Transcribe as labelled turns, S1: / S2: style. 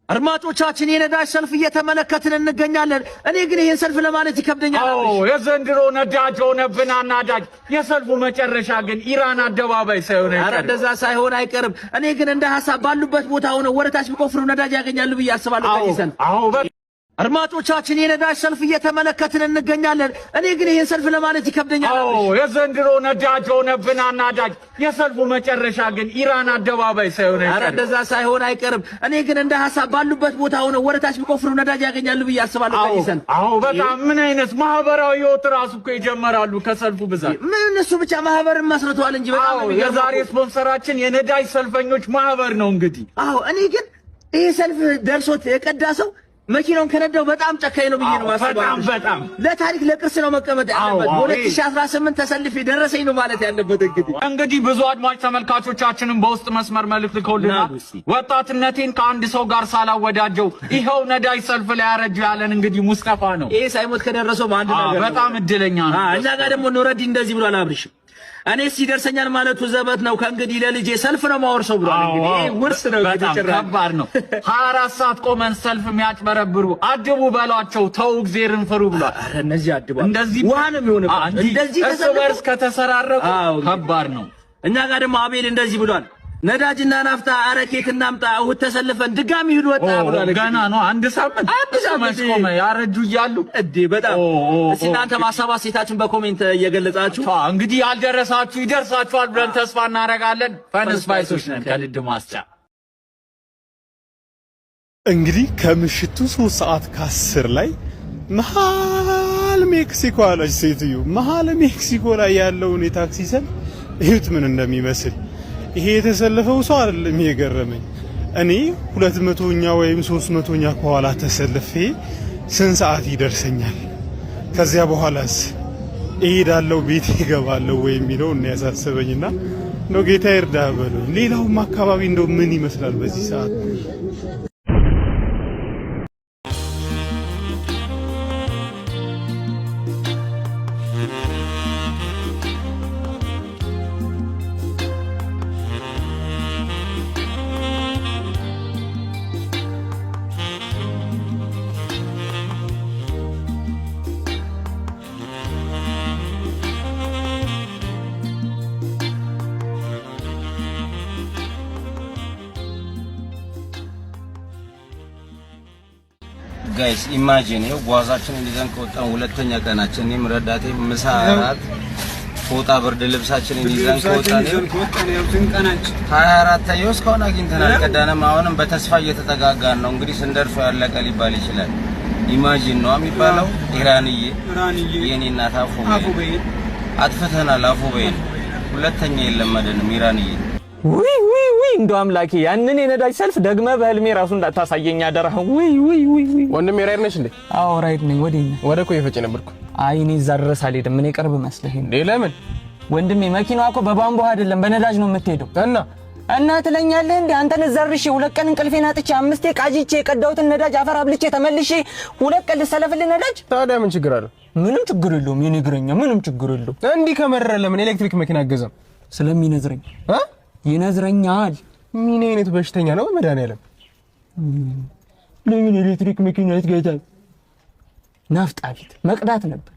S1: አድማጮቻችን የነዳጅ ሰልፍ እየተመለከትን እንገኛለን። እኔ ግን ይሄን ሰልፍ ለማለት ይከብደኛል።
S2: የዘንድሮ ነዳጅ ሆነብን አናዳጅ። የሰልፉ መጨረሻ ግን ኢራን አደባባይ ሳይሆን አይቀርም።
S1: ኧረ እንደዛ ሳይሆን አይቀርም። እኔ ግን እንደ ሐሳብ ባሉበት ቦታ ሆነው ወረታች ቢቆፍሩ ነዳጅ ያገኛሉ ብዬ አስባለሁ። ከይሰን አድማጮቻችን የነዳጅ ሰልፍ እየተመለከትን እንገኛለን። እኔ ግን ይሄን ሰልፍ ለማለት ይከብደኛል።
S2: የዘንድሮ ነዳጅ ሆነብን አናዳጅ። የሰልፉ መጨረሻ ግን ኢራን አደባባይ ሳይሆን አይቀርም።
S1: ኧረ እንደዛ ሳይሆን አይቀርም። እኔ ግን እንደ ሐሳብ ባሉበት ቦታ ሆነው ወረታች ቢቆፍሩ ነዳጅ ያገኛሉ ብዬ አስባለሁ። ከይሰን
S2: በጣም ምን አይነት ማህበራዊ ህይወት ራሱ እኮ ይጀምራሉ ከሰልፉ ብዛት።
S1: ምን እነሱ ብቻ ማህበርን መስርተዋል እንጂ በጣም
S2: የዛሬ ስፖንሰራችን የነዳጅ ሰልፈኞች ማህበር ነው እንግዲህ።
S1: እኔ ግን ይሄ ሰልፍ ደርሶት የቀዳ ሰው መኪናውን ከነዳው በጣም ጨካኝ ነው ብዬ ነው ማስባለው።
S2: በጣም
S1: ለታሪክ ለቅርስ ነው መቀመጥ ያለበት። 2018 ተሰልፌ ደረሰኝ ነው ማለት ያለበት።
S2: እንግዲህ ብዙ አድማጭ ተመልካቾቻችንን በውስጥ መስመር መልእክት ልከውልናል። ወጣትነቴን ከአንድ ሰው ጋር ሳላወዳጀው ይኸው ነዳጅ ሰልፍ ላይ ያረጀው ያለን እንግዲህ ሙስጠፋ ነው።
S1: ይሄ ሳይሞት ከደረሰው አንድ ነገር
S2: በጣም እድለኛ ነው።
S1: እኛ ጋር ደግሞ ኑረዲ እንደዚህ ብሏል። አብርሽ እኔ ሲደርሰኛል ማለቱ ዘበት ነው። ከእንግዲህ ለልጄ ሰልፍ ነው ማወርሰው ብሏል። እንግዲህ ይሄ ውርስ ነው።
S2: በጣም ከባድ ነው። 24 ሰዓት ቆመን ሰልፍ የሚያጭበረብሩ አድቡ በሏቸው፣ ተው እግዚአብሔርን ፍሩ ብሏል።
S1: ኧረ እነዚህ አድቡ
S2: እንደዚህ
S1: ውሃ ነው የሚሆነው። እንደዚህ
S2: እርስ በርስ ከተሰራረቁ ከባድ ነው።
S1: እኛ ጋር ደግሞ አቤል እንደዚህ ብሏል። ነዳጅና ናፍታ አረኬት እናምጣ እሁድ ተሰልፈን ድጋሚ ሂድ ወጣ ብሏል።
S2: ገና ነው አንድ ሳምንት ቆመ ያረጁ እያሉ
S1: በጣም እስቲ እናንተ ማሳባስ ሴታችን በኮሜንት እየገለጻችሁ
S2: እንግዲህ ያልደረሳችሁ ይደርሳችኋል ብለን ተስፋ እናደርጋለን። ፈንስፓይሶች ነን ከልድ ማስጫ።
S3: እንግዲህ ከምሽቱ 3:10 ላይ መሃል ሜክሲኮ አለች ሴትዮ። መሃል ሜክሲኮ ላይ ያለውን የታክሲ ሰልፍ እዩት ምን እንደሚመስል። ይሄ የተሰለፈው ሰው አይደለም የገረመኝ። እኔ 200ኛ ወይም 300ኛ ከኋላ ተሰልፌ ስንት ሰዓት ይደርሰኛል? ከዚያ በኋላስ እሄዳለሁ ቤት ይገባለሁ ወይ የሚለው እና ያሳሰበኝና ነው። ጌታ ይርዳህ በሉኝ። ሌላውም አካባቢ እንደው ምን ይመስላል በዚህ ሰዓት?
S4: ጋይስ ኢማጂን ይሄው ጓዛችንን ይዘን ከወጣን ሁለተኛ ቀናችን። እኔም ረዳቴ ምሳ እራት ፎጣ ብርድ ልብሳችንን ይዘን ከወጣን 24 እስካሁን አግኝተናል። ቀዳንም አሁንም በተስፋ እየተጠጋጋን ነው። እንግዲህ ስንደርሰው ያለቀ ሊባል ይችላል። ኢማጂን ነው የሚባለው። ኢራንዬ የኔ እናት አፉ በይ አጥፍተናል። አፉ በይ ሁለተኛ የለመደንም ኢራንዬ።
S5: ውይ እንደው አምላኬ ያንን የነዳጅ ሰልፍ ደግመህ በህልሜ ራሱ እንዳታሳየኝ አደረህ። ውይ
S6: ወንድሜ ራይድ ነሽ እንዴ?
S5: አዎ ራይድ ነኝ።
S6: ወደ እኮ የፈጨ ነበርኩ።
S5: አይ እኔ እዛ ድረስ አልሄድም። እኔ ቅርብ መስለህ እንዴ?
S6: ለምን
S5: ወንድሜ መኪናዋ እኮ በቧንቧ አይደለም በነዳጅ ነው የምትሄደው። እና ትለኛለህ እንዴ? አንተን ዘርሼ 2 ቀን እንቅልፌን አጥቼ 5 ቃጂቼ የቀዳሁትን ነዳጅ አፈር አብልቼ ተመልሼ 2 ቀን ልሰለፍልህ ነዳጅ?
S6: ታዲያ ምን ችግር አለው?
S5: ምንም ችግር የለውም። የኔ እግረኛ ምንም ችግር የለውም።
S6: እንዲህ ከመረረ ለምን ኤሌክትሪክ መኪና አገዛም?
S5: ስለሚነዝረኝ ይነዝረኛል።
S6: ምን አይነት በሽተኛ ነው መድኃኒዓለም?
S5: ለምን ኤሌክትሪክ መኪና ይትገዛል? ናፍጣ ቢት መቅዳት ነበር።